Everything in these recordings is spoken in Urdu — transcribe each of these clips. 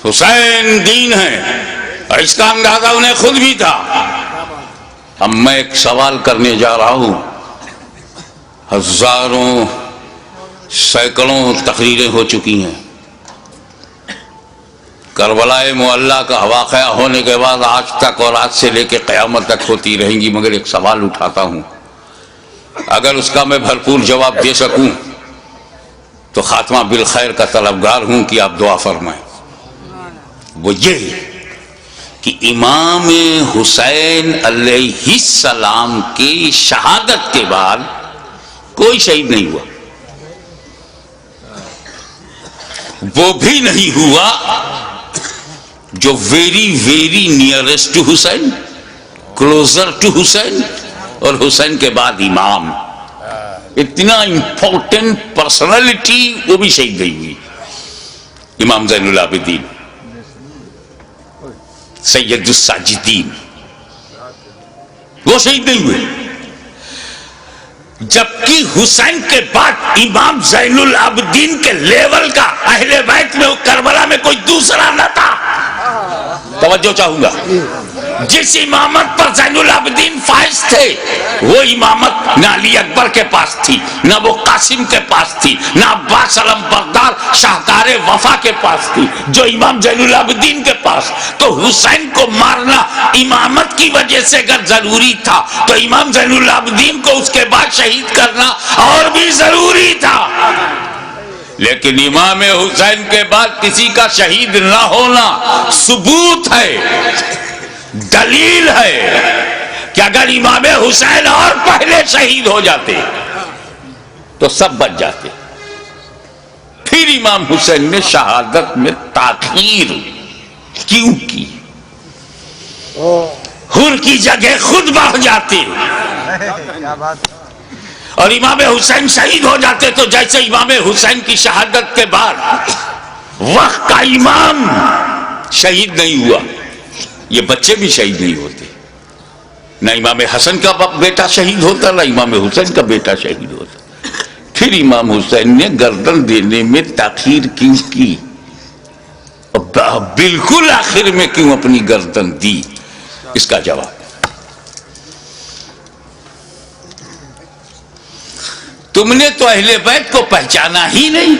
حسین دین ہے، اور اس کا اندازہ انہیں خود بھی تھا۔ اب میں ایک سوال کرنے جا رہا ہوں، ہزاروں سینکڑوں تقریریں ہو چکی ہیں، کربلا معلیٰ کا واقعہ ہونے کے بعد آج تک اور آج سے لے کے قیامت تک ہوتی رہیں گی، مگر ایک سوال اٹھاتا ہوں، اگر اس کا میں بھرپور جواب دے سکوں تو خاتمہ بالخیر کا طلبگار ہوں کہ آپ دعا فرمائیں۔ وہ یہ کہ امام حسین علیہ السلام کی شہادت کے بعد کوئی شہید نہیں ہوا، وہ بھی نہیں ہوا جو very nearest to Hussain, closer to Hussain, اور حسین کے بعد امام، اتنا امپورٹنٹ پرسنالٹی وہ بھی شہید نہیں ہوئی۔ امام زین العابدین، سید الساجدین، وہ شہید نہیں ہوئے، جبکہ حسین کے بعد امام زین العابدین کے لیول کا اہل بیت میں کربلا میں کوئی دوسرا نہ تھا۔ توجہ چاہوں گا، جس امامت پر زین العابدین فائز تھے وہ امامت نہ علی اکبر کے پاس تھی، نہ وہ قاسم کے پاس تھی، نہ عباس علم بردار شاہکار وفا کے پاس تھی، جو امام زین العابدین کے پاس۔ تو حسین کو مارنا امامت کی وجہ سے اگر ضروری تھا تو امام زین العابدین کو اس کے بعد شہید کرنا اور بھی ضروری تھا۔ لیکن امام حسین کے بعد کسی کا شہید نہ ہونا ثبوت ہے، دلیل ہے کہ اگر امام حسین اور پہلے شہید ہو جاتے تو سب بچ جاتے۔ پھر امام حسین نے شہادت میں تاخیر کیوں کی؟ حر کی جگہ خود بڑھ جاتے، اور امام حسین شہید ہو جاتے تو جیسے امام حسین کی شہادت کے بعد وقت کا امام شہید نہیں ہوا، یہ بچے بھی شہید نہیں ہوتے، نہ امام حسن کا بیٹا شہید ہوتا نہ امام حسین کا بیٹا شہید ہوتا۔ پھر امام حسین نے گردن دینے میں تاخیر کیوں کی؟ بالکل آخر میں کیوں اپنی گردن دی؟ اس کا جواب، تم نے تو اہل بیت کو پہچانا ہی نہیں،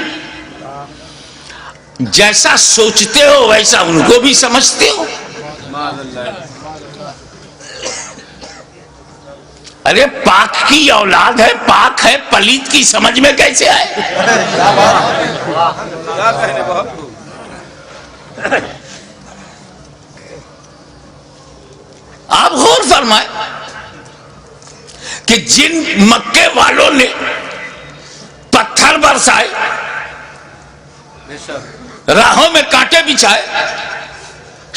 جیسا سوچتے ہو ویسا ان کو بھی سمجھتے ہو۔ ارے پاک کی اولاد ہے، پاک ہے، پلیت کی سمجھ میں کیسے آئے؟ آپ غور فرمائیں کہ جن مکے والوں نے پتھر برسائے، راہوں میں کانٹے بچھائے،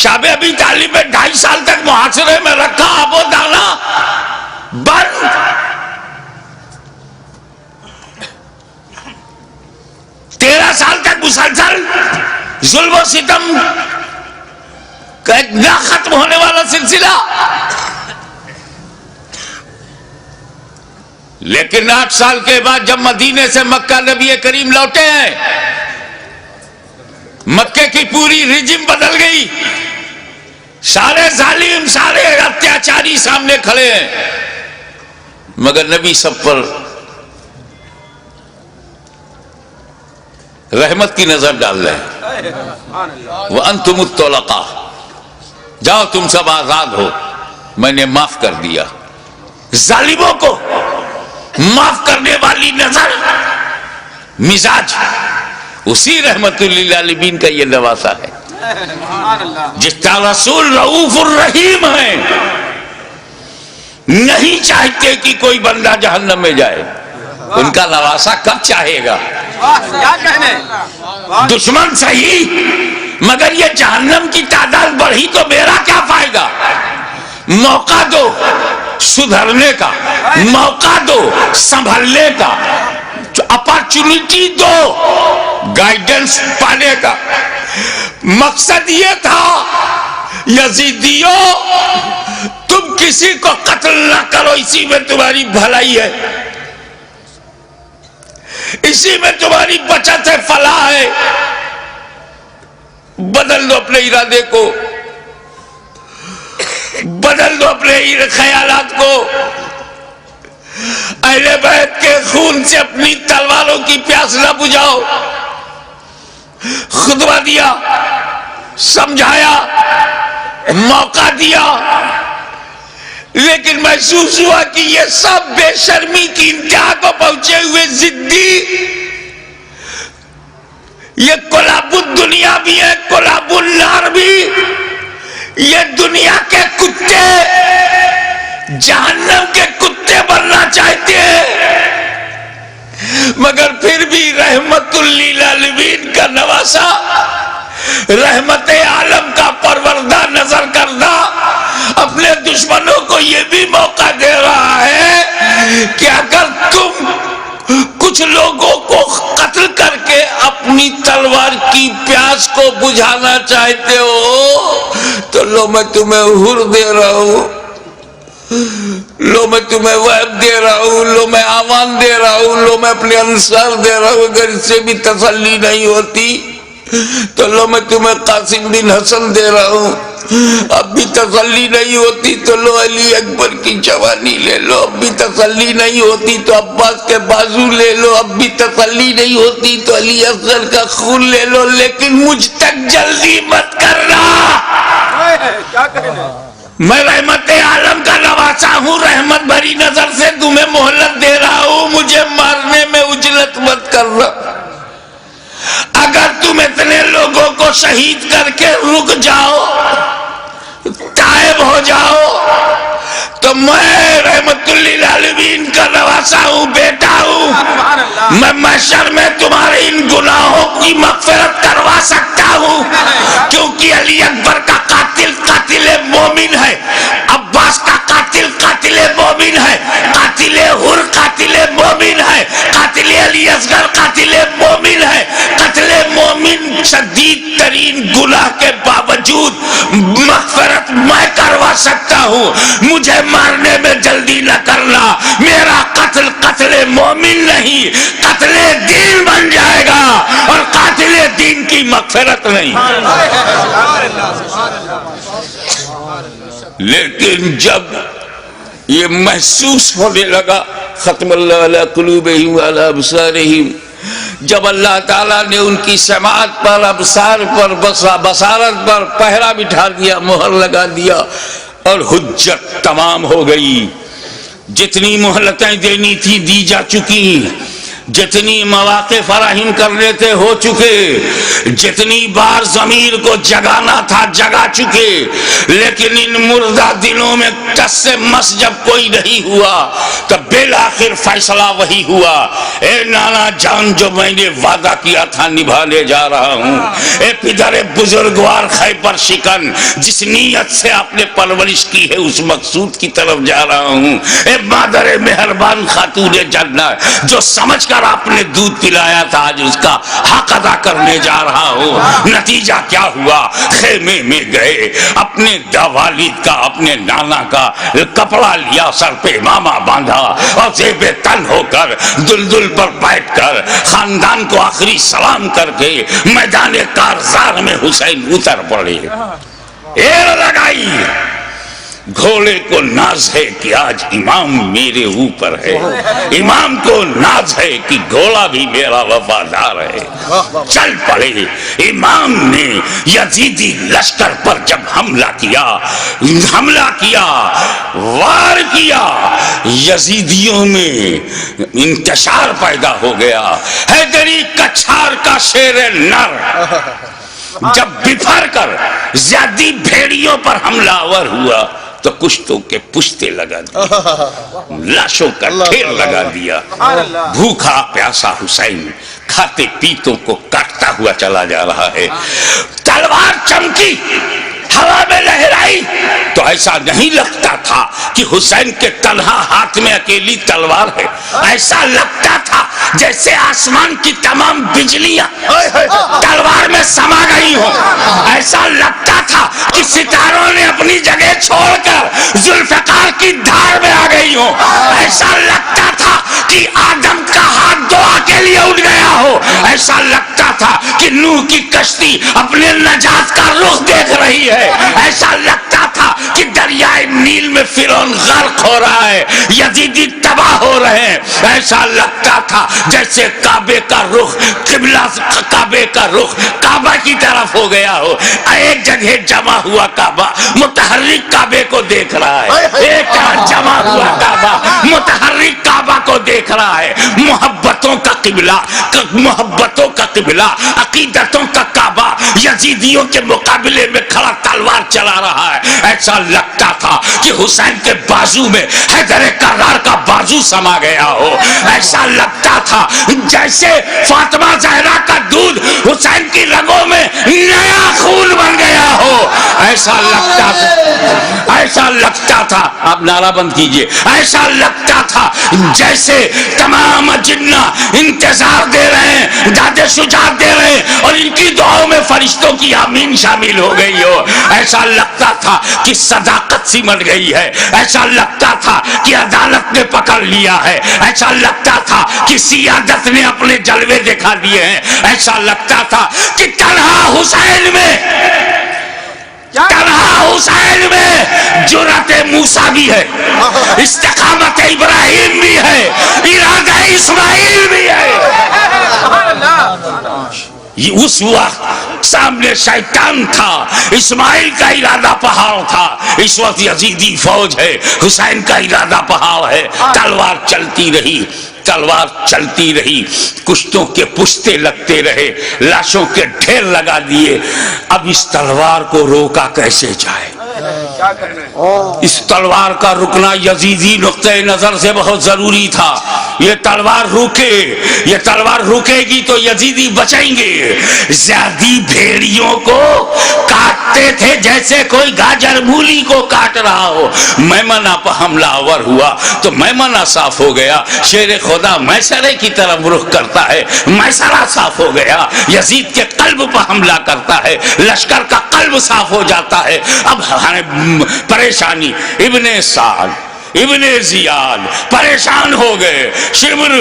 شاب ابی طالب میں 2.5 سال تک محاصرے میں رکھا، آب و دانا بند، 13 سال تک مسلسل ظلم و ستم کا ایک نہ ختم ہونے والا سلسلہ۔ لیکن 8 سال کے بعد جب مدینے سے مکہ نبی کریم لوٹے ہیں، مکے کی پوری ریجم بدل گئی، سارے ظالم، سارے اتیاچاری سامنے کھڑے ہیں، مگر نبی سب پر رحمت کی نظر ڈال رہے ہیں۔ وَأَنْتُمُ الطُّلَقَاءُ، جاؤ تم سب آزاد ہو، میں نے معاف کر دیا۔ ظالموں کو معاف کرنے والی نظر، مزاج، اسی رحمت للعالمین کا یہ نواسا ہے، جس کا رسول رؤوف الرحیم ہے، نہیں چاہتے کہ کوئی بندہ جہنم میں جائے، ان کا نواسا کب چاہے گا؟ دشمن صحیح، مگر یہ جہنم کی تعداد بڑھی تو میرا کیا فائدہ؟ موقع دو سدھرنے کا، موقع دو سنبھلنے کا، اپارچونٹی دو گائیڈنس پانے کا۔ مقصد یہ تھا یزیدیوں تم کسی کو قتل نہ کرو، اسی میں تمہاری بھلائی ہے، اسی میں تمہاری بچت ہے، فلاح ہے۔ بدل دو اپنے ارادے کو، بدل دو اپنے خیالات کو، اہل بیت کے خون سے اپنی تلواروں کی پیاس نہ بجھاؤ۔ خطبہ دیا، سمجھایا، موقع دیا، لیکن محسوس ہوا کہ یہ سب بے شرمی کی انتہا کو پہنچے ہوئے ضدی، یہ کلاب الدنیا بھی ہے، کلاب النار بھی، یہ دنیا کے کتے جہنم کے کتے بننا چاہتے ہیں، مگر پھر بھی رحمت للعالمین کا نواسا، رحمت عالم کا پروردہ نظر کردہ اپنے دشمنوں کو یہ بھی موقع دے رہا ہے کہ اگر تم کچھ لوگوں کو قتل کر کے اپنی تلوار کی پیاس کو بجھانا چاہتے ہو تو لو میں تمہیں حر دے رہا ہوں، لو میں تمہیں وہب دے رہا ہوں، لو میں آمان دے رہا ہوں، لو میں اپنے انصار دے رہا ہوں۔ اگر اس سے بھی تسلی نہیں ہوتی تو لو میں تمہیں قاسم بن حسن دے رہا ہوں، اب بھی تسلی نہیں ہوتی تو لو علی اکبر کی جوانی لے لو، اب بھی تسلی نہیں ہوتی تو عباس کے بازو لے لو، اب بھی تسلی نہیں ہوتی تو علی اصغر کا خون لے لو، لیکن مجھ تک جلدی مت کرنا۔ میں رحمت عالم کا نواسا ہوں، رحمت بھری نظر سے تمہیں مہلت دے رہا ہوں، مجھے مارنے میں عجلت مت کرنا۔ اگر تم اتنے لوگوں کو شہید کر کے رک جاؤ، تائب ہو جاؤ، تو میں رحمت للعالمین کا نواسا ہوں، بیٹا ہوں، میں محشر میں تمہارے ان گناہوں کی مغفرت کروا سکتا ہوں، کیونکہ علی اکبر کا قاتل قاتل مومن ہے، عباس کا قاتل قاتل مومن ہے، قاتل حر قاتل مومن ہے، قاتل علی اصغر قاتل مومن ہے۔ قتل مومن شدید ترین گناہ کے باوجود مغفرت میں کروا سکتا ہوں، مجھے مارنے میں جلدی نہ کرنا، میرا قتل قتل مومن نہیں قتل دین بن جائے گا، اور قاتل دین کی مغفرت نہیں۔ لیکن جب یہ محسوس ہونے لگا، ختم اللہ علی قلوبہم وعلی ابصارہم، جب اللہ تعالیٰ نے ان کی سماعت پر، ابصار پر، بصارت پر پہرا بٹھا دیا، مہر لگا دیا، اور حجت تمام ہو گئی، جتنی مہلتیں دینی تھی دی جا چکی، جتنی مواقع فراہم کرنے تھے ہو چکے، جتنی بار ضمیر کو جگانا تھا جگا چکے، لیکن ان مردہ دلوں میں ٹس سے مس جب کوئی نہیں ہوا تب بالآخر فیصلہ وہی ہوا، اے نانا جان جو میں نے وعدہ کیا تھا نبھانے جا رہا ہوں، اے پدر بزرگوار خیبر شکن جس نیت سے آپ نے پرورش کی ہے اس مقصود کی طرف جا رہا ہوں، اے مادر مہربان خاتون جنت جو سمجھ کر آپ نے دودھ پلایا تھا آج اس کا حق ادا کرنے جا رہا ہوں۔ نتیجہ کیا ہوا؟ خیمے میں گئے، اپنے والد کا اپنے نانا کا کپڑا لیا، سر پہ امامہ باندھا، اور زیب تن ہو کر دلدل پر بیٹھ کر خاندان کو آخری سلام کر کے میدان کارزار میں حسین اتر پڑے، ایر لگائی۔ گھوڑے کو ناز ہے کہ آج امام میرے اوپر ہے، امام کو ناز ہے کہ گھوڑا بھی میرا وفادار ہے۔ چل پڑے، امام نے یزیدی لشکر پر جب حملہ کیا، وار کیا، یزیدیوں میں انتشار پیدا ہو گیا۔ حیدری کچھار کا شیر نر جب بفر کر زیادی بھیڑیوں پر حملہ آور ہوا تو کشتوں کے پشتے لگا دیا، لاشوں کا ڈھیر لگا دیا۔ بھوکا پیاسا حسین کھاتے پیتوں کو کاٹتا ہوا چلا جا رہا ہے، تلوار چمکی، ہوا میں لہرائی تو ایسا نہیں لگتا تھا کہ حسین کے تنہا ہاتھ میں اکیلی تلوار ہے، ایسا لگتا تھا جیسے آسمان کی تمام بجلیاں تلوار میں سما گئی ہوں، ایسا لگتا تھا کہ ستاروں نے اپنی جگہ چھوڑ کر ذوالفقار کی دھار میں آ گئی ہوں، ایسا لگتا تھا کہ آدم کا ہاتھ دعا کے لیے ایسا لگتا تھا کہ نوح کی کشتی اپنے نجات کا رخ دیکھ رہی ہے، ایسا لگتا تھا کہ دریائے نیل میں فرعون غرق ہو رہا ہے، یزیدی تباہ ہو رہے ہیں، ایسا لگتا تھا جیسے کعبے کا رخ قبلہ، کعبے کا رخ کعبہ کی طرف ہو گیا ہو، ایک جگہ جمع ہوا کعبہ متحرک کعبے کو دیکھ رہا ہے، ایک جمع ہوا کعبہ متحرک کعبہ کو دیکھ رہا ہے، محبتوں کا قبلہ، محبتوں کا قبلہ، عقیدتوں کا کعبہ یزیدیوں کے مقابلے میں کھڑا تلوار چلا رہا ہے۔ ایسا لگتا تھا کہ حسین کے بازو میں حیدر کرار کا بازو سما گیا ہو، ایسا لگتا تھا جیسے فاطمہ زہرا کا دودھ حسین کی رگوں میں نیا خون بن گیا ہو، ایسا لگتا تھا، ایسا لگتا تھا، آپ نعرہ بند کیجئے، ایسا لگتا تھا جیسے تمام جنہ انتظار دے رہے ہیں، داد شجاعت دے رہے ہیں اور ان کی دعاؤں میں فرشتوں کی آمین شامل ہو گئی ہو، ایسا لگتا تھا کہ صداقت سمٹ گئی ہے، ایسا لگتا تھا کہ عدالت نے پکڑ لیا ہے، ایسا لگتا تھا کہ سیادت نے اپنے جلوے دکھا دیے ہیں، ایسا لگتا تھا کہ تنہا حسین میں، تنہا حسین میں جرأت موسیٰ بھی ہے، استقامت ابراہیم بھی ہے، ارادہ اسماعیل بھی ہے۔ اس وقت سامنے شیطان تھا، اسماعیل کا ارادہ پہاڑ تھا، اس وقت یزیدی فوج ہے، حسین کا ارادہ پہاڑ ہے، تلوار چلتی رہی، تلوار چلتی رہی، کشتوں کے پشتے لگتے رہے، لاشوں کے ڈھیر لگا دیے، اب اس تلوار کو روکا کیسے جائے؟ اس تلوار کا رکنا یزیدی نقطہ نظر سے بہت ضروری تھا، یہ تلوار روکے، یہ تلوار رکے گی تو یزیدی بچیں گے۔ زیادی بھیڑیوں کو کاٹتے تھے جیسے کوئی گاجر مولی کو کاٹ رہا ہو، میمنہ پہ حملہ آور ہوا تو میمنہ صاف ہو گیا، شیر خدا میسرے کی طرف رخ کرتا ہے، میسرہ صاف ہو گیا، یزید کے قلب پہ حملہ کرتا ہے، لشکر کا قلب صاف ہو جاتا ہے۔ اب پریشانی، ابن سعد، ابن زیاد پریشان ہو گئے، شمر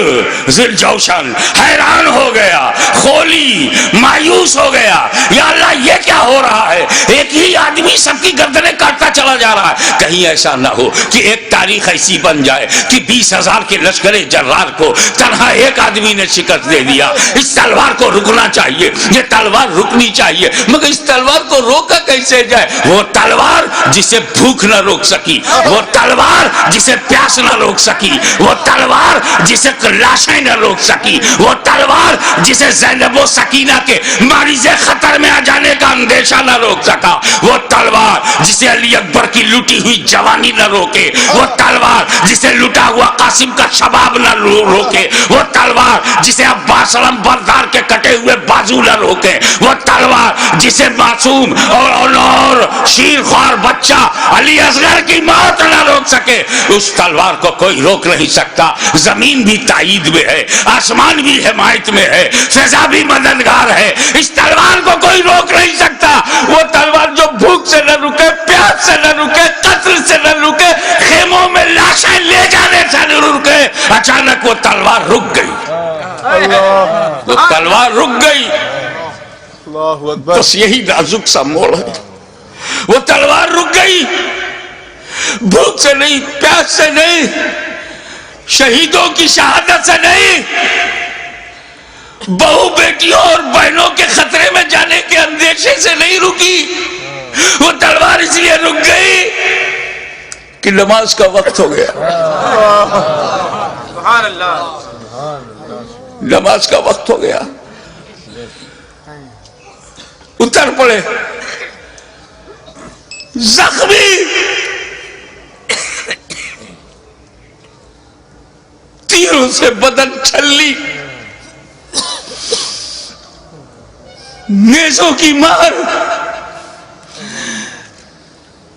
ذوالجوشن حیران ہو گیا، خولی مایوس ہو گیا، یا اللہ یہ کیا ہو رہا ہے، ایک ہی آدمی سب کی گردنیں کاٹتا چلا جا رہا ہے، کہیں ایسا نہ ہو کہ ایک تاریخ ایسی بن جائے کہ 20,000 کے لشکر جرار کو تنہا ایک آدمی نے شکست دے دیا۔ اس تلوار کو رکنا چاہیے، یہ تلوار رکنی چاہیے، مگر اس تلوار کو روکا کیسے جائے؟ وہ تلوار جسے بھوک نہ روک سکی، وہ تلوار جسے پیاس نہ روک سکی، وہ تلوار جسے لاشیں نہ روک سکی، وہ تلوار جسے زینب و سکینہ کے مریض خطر میں آ جانے کا اندیشہ نہ روک سکا، وہ تلوار جسے علی اکبر کی لٹی ہوئی جوانی نہ روکے، وہ تلوار جسے لٹا ہوا قاسم کا شباب نہ روکے، وہ تلوار جسے عباس علم بردار کے کٹے ہوئے بازو نہ روکے، وہ تلوار جسے معصوم اور شیر خوار بچہ علی اصغر کی موت نہ روک سکے، اس تلوار کو کوئی روک نہیں سکتا۔ زمین بھی تائید میں ہے، آسمان بھی حمایت میں ہے، فضا بھی مددگار ہے، اس تلوار کو کوئی روک نہیں سکتا۔ وہ تلوار جو بھوک سے نہ رکے، پیاس سے نہ رکے، قتل سے نہ رکے، خیموں میں لاشیں لے جانے سے نہ رکے، اچانک وہ تلوار رک گئی، وہ تلوار رک گئی۔ بس یہی نازک سا موڑ ہے، وہ تلوار رک گئی، بھوک سے نہیں، پیاس سے نہیں، شہیدوں کی شہادت سے نہیں، بہو بیٹیوں اور بہنوں کے خطرے میں جانے کے اندیشے سے نہیں رکی، وہ تلوار اس لیے رک گئی کہ نماز کا وقت ہو گیا، نماز کا وقت ہو گیا، اتر پڑے زخمی، تیروں سے بدن چھلی، نیزوں کی مار،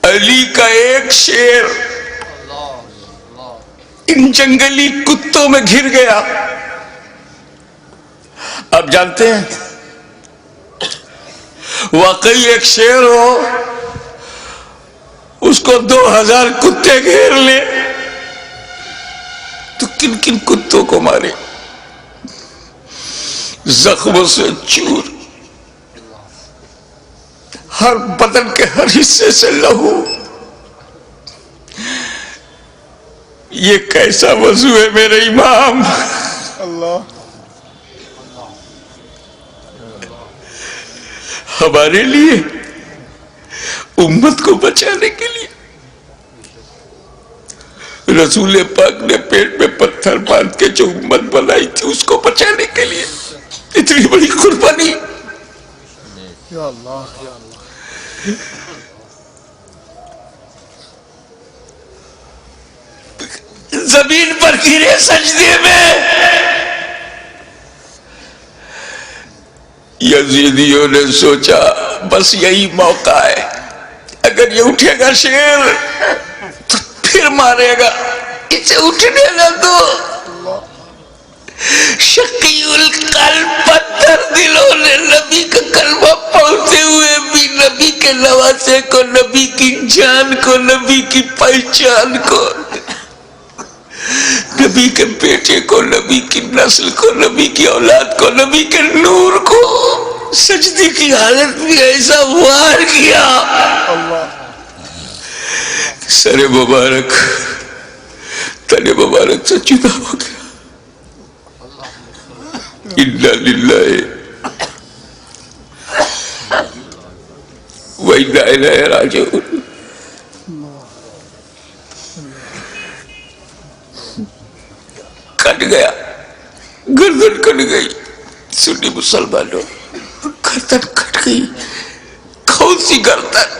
علی کا ایک شیر ان جنگلی کتوں میں گھر گیا۔ آپ جانتے ہیں واقعی ایک شیر ہو، اس کو 2000 کتے گھیر لے تو کن کن کتوں کو مارے؟ زخموں سے چور، ہر بدن کے ہر حصے سے لہو. یہ کیسا وضو ہے میرے امام؟ ہمارے لیے، امت کو بچانے کے لیے رسول پاک نے پیٹ میں پتھر باندھ کے جو امت بنائی تھی اس کو بچانے کے لیے اتنی بڑی قربانی. یا اللہ یا اللہ. زمین پر گرے سجدے میں. یزیدیوں نے سوچا بس یہی موقع ہے، اگر یہ اٹھے گا شیر تو پھر مارے گا، اسے اٹھنے نہ دو. شقی القلب پتھر دلوں نے نبی کا کلمہ پڑھتے ہوئے بھی نبی کے نواسے کو، نبی کی جان کو، نبی کی پہچان کو، نبی کے بیٹے کو، نبی کی نسل کو، نبی کی اولاد کو، نبی کے نور کو سجدے کی حالت میں ایسا وار کیا سر مبارک تن مبارک سے جدا ہو گیا. انا للہ و انا الیہ راجعون. کٹ گیا، گردن کٹ گئی. سنی مسلمانوں، گردن کٹ گئی. کون سی گردن؟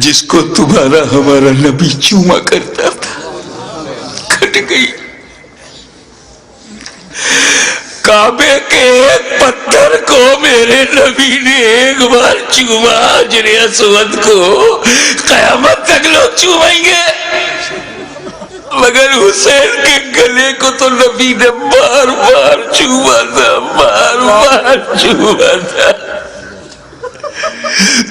جس کو تمہارا ہمارا نبی چوما کرتا تھا، کٹ گئی. کعبے کے ایک پتھر کو میرے نبی نے ایک بار چوما، حجر اسود کو قیامت تک لوگ چومیں گے، مگر حسین کے گلے کو تو نبی نے بار بار چوما تھا، بار بار چوما تھا.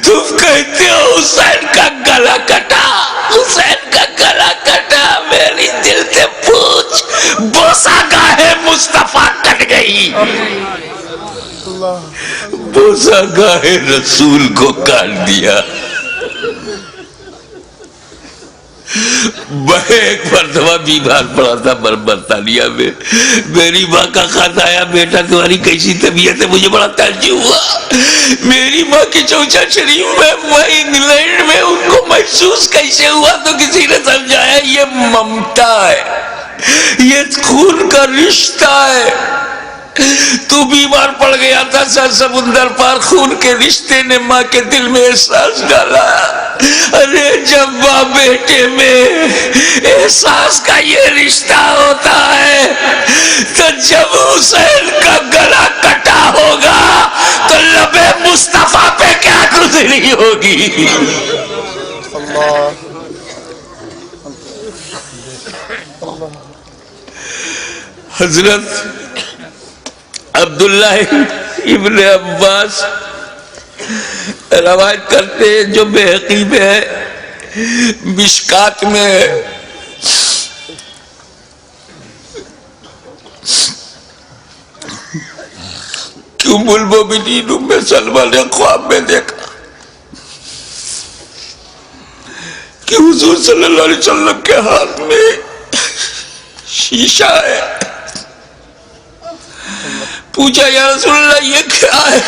تم کہتے ہو حسین کا گلا کٹا، حسین کا گلا کٹا. میری دل سے پوچھ، بوسہ گاہ مصطفیٰ کٹ گئی، بوسہ گاہ رسول کو کاٹ دیا. میں ایک مرتبہ بیمار پڑا تھا برطانیہ میں. میری ماں کا خط آیا، بیٹا تمہاری کیسی طبیعت ہے؟ مجھے بڑا تعجب ہوا. میری ماں کی چوچا شریف میں، وہ انگلینڈ میں، ان کو محسوس کیسے ہوا؟ تو کسی نے سمجھایا یہ ممتا ہے، یہ خون کا رشتہ ہے. تو بیمار پڑ گیا تھا، سر سمندر پار خون کے رشتے نے ماں کے دل میں احساس ڈالا. ارے جب ماں بیٹے میں احساس کا یہ رشتہ ہوتا ہے تو جب حسین کا گلا کٹا ہوگا تو لب مصطفیٰ پہ کیا گزری ہوگی. حضرت عبداللہ ابن عباس روایت کرتے ہیں، جو بحقی میں ہے، مشکات میں ہے، کہ ام المومنین ام سلمہ نے خواب میں دیکھا کہ حضور صلی اللہ علیہ وسلم کے ہاتھ میں شیشہ ہے. پوچھا یا رسول اللہ یہ کیا ہے؟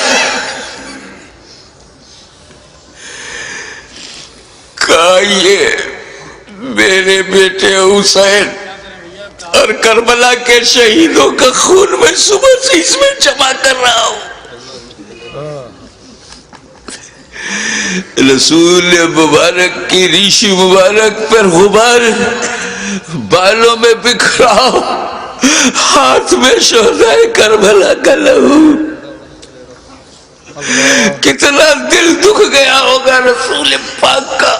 کہا یہ میرے بیٹے حسین اور کربلا کے شہیدوں کا خون میں صبح سے اس میں جمع کر رہا ہوں. رسول مبارک کی ریش مبارک پر غبار بالوں میں بکھرا، ہاتھ میں شہدائے کربلا کا لہو. کتنا دل دکھ گیا ہوگا رسول پاک کا.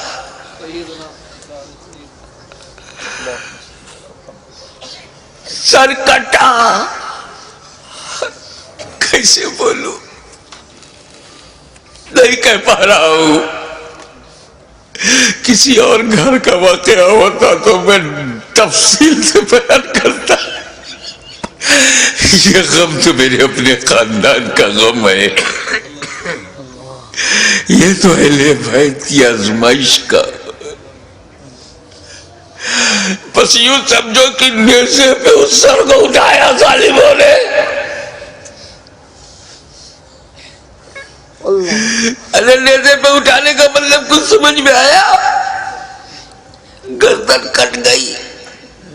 سر کٹا، کیسے بولوں، نہیں کہہ پا رہا ہوں. کسی اور گھر کا واقعہ ہوتا تو میں تفصیل سے بیان کرتا. یہ غم تو میرے اپنے خاندان کا غم ہے، یہ تو اہل بیت کی آزمائش کا. بس یوں سمجھو کہ نیزے پہ اس سر کو اٹھایا ظالموں نے. نیزے پہ اٹھانے کا مطلب کچھ سمجھ میں آیا؟ گردن کٹ گئی،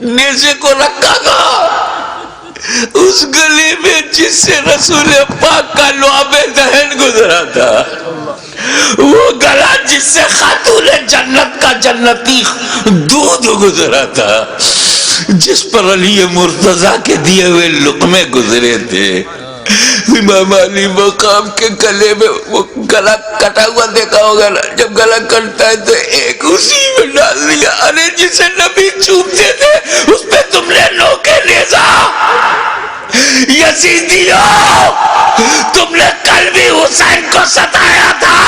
نیزے کو رکھا گا اس گلی میں جس سے رسول پاک کا لعاب دہن گزرا تھا، وہ گلا جس سے خاتون جنت کا جنتی دودھ گزرا تھا، جس پر علی مرتضیٰ کے دیے ہوئے لقمے گزرے تھے. امام علی مقام کے گلے میں وہ گلا کٹا ہوا دیکھا ہوگا نا، جب گلا کٹتا ہے تو ایک اسی میں ڈال دیا. ارے جسے نبی چومتے تھے اس پہ تم نے نوکے نیزا. یزیدیوں، تم نے کل بھی حسین کو ستایا تھا،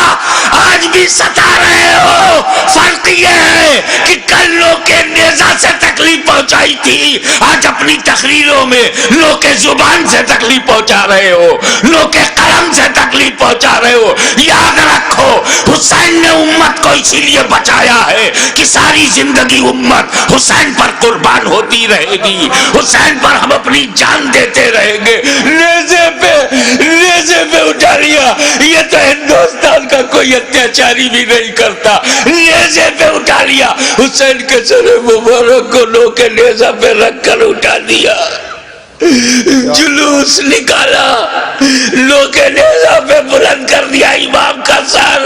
آج بھی ستا رہے ہو. فرق یہ ہے کہ کل نوکے نیزا سے تکلیف پہنچائی تھی، آج اپنی تقریروں میں نوکے زبان سے تکلیف پہنچا رہے ہو، نوکے قلم سے تکلیف پہنچا رہے ہو. یاد رکھو حسین نے امت کو اسی لیے بچایا ہے کہ ساری زندگی امت حسین پر قربان ہوتی رہے گی، حسین پر ہم اپنی جان دیتے رہیں گے. نیزے پہ اٹھا لیا، یہ تو ہندوستان کا کوئی اتیاچاری بھی نہیں کرتا. نیزے پہ اٹھا لیا، حسین کے سر مبارک کو نوکے نیزہ پہ رکھ کر اٹھا دیا. جلوس نکالا، نوکے نیزہ پہ بلند کر دیا امام کا سر،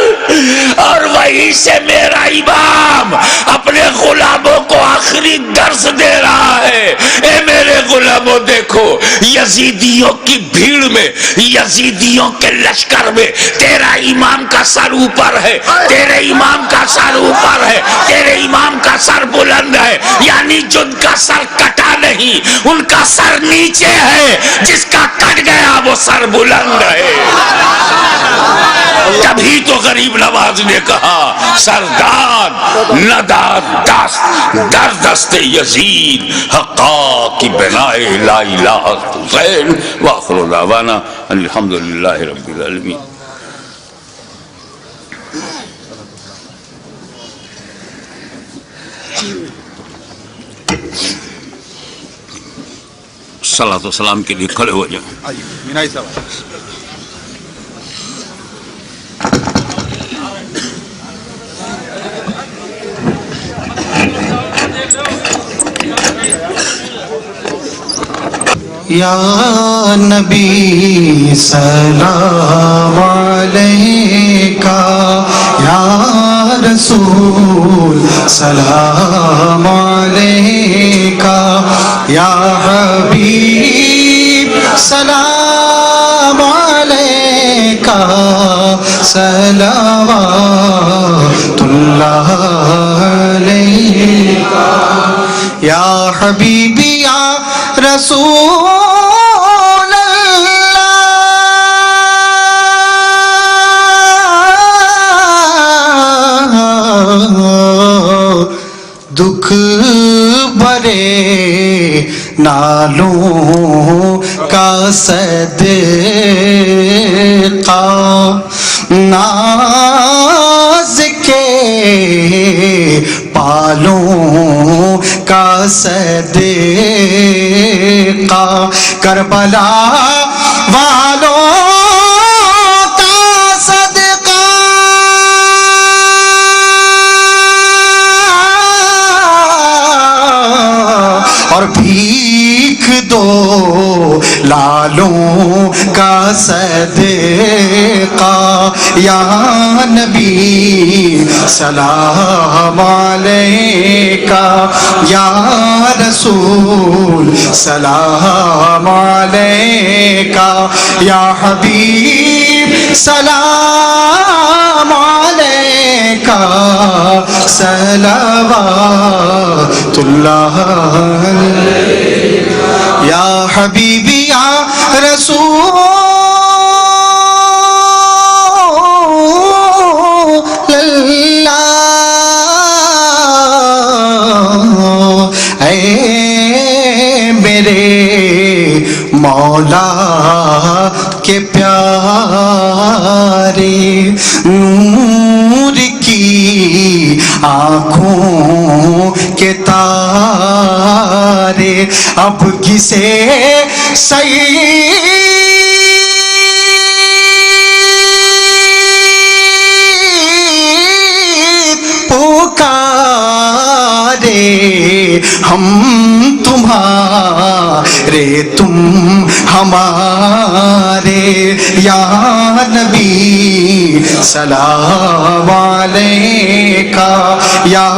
اور وہیں سے میرا امام اپنے غلاموں کو آخری درس دے رہا ہے. اے میرے غلاموں، دیکھو یزیدیوں کی بھیڑ میں، یزیدیوں کے لشکر میں تیرا امام کا سر اوپر ہے، تیرے امام کا سر اوپر ہے، تیرے امام کا سر بلند ہے. یعنی جن کا سر کٹا نہیں ان کا سر نیچے ہے، جس کا کٹ گیا وہ سر بلند ہے. تبھی تو غریب نواز نے کہا سردار نداد دست در دست یزید حقا کی بنائے لا الہ حسین. وآخر دعوانا الحمدللہ رب العالمین. صلاۃ و سلام کے لیے کھڑے ہو جائیں. مینائی صاحب. یا نبی سلام علیکہ، یا رسول سلام علیکہ، یا حبیب سلام علیکہ، صلوات اللہ علیکہ، یا حبیبی یا رسول دکھ بھرے نالوں کا صدقہ، ناز کے پالوں کا صدقہ، کربلا والوں کا صدقہ، اور بھیک دو لالوں کا صدقہ. یا نبی سلام علیکہ، یا رسول سلام علیکہ، یا حبیب سلام علیکہ، صلوات اللہ علیکہ، یا حبیبی یا رسول اللہ. اے میرے مولا کے پیارے نور کی آنکھوں کے تارے اب کسے پکارے ہم تمہارے تم ہمارے یا نبی سلام علیکہ یا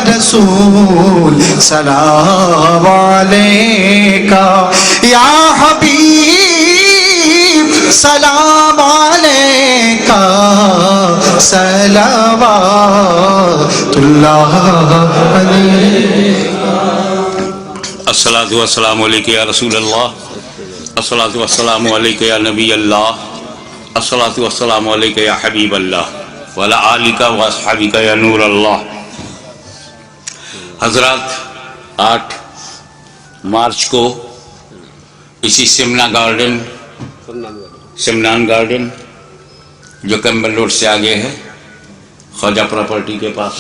رسول سلام علیکہ یا حبیب سلام علیکہ صلوات اللہ علیہ الصلاۃ والسلام علیک یا رسول اللہ، الصلاۃ والسلام علیک یا نبی اللہ، الصلاۃ والسلام علیک یا حبیب اللہ وعلی آلک و اصحابک یا نور اللہ۔ حضرات، 8 مارچ کو اسی سمنان گارڈن جو کیمبل روڈ سے آگے ہے، خواجہ پراپرٹی کے پاس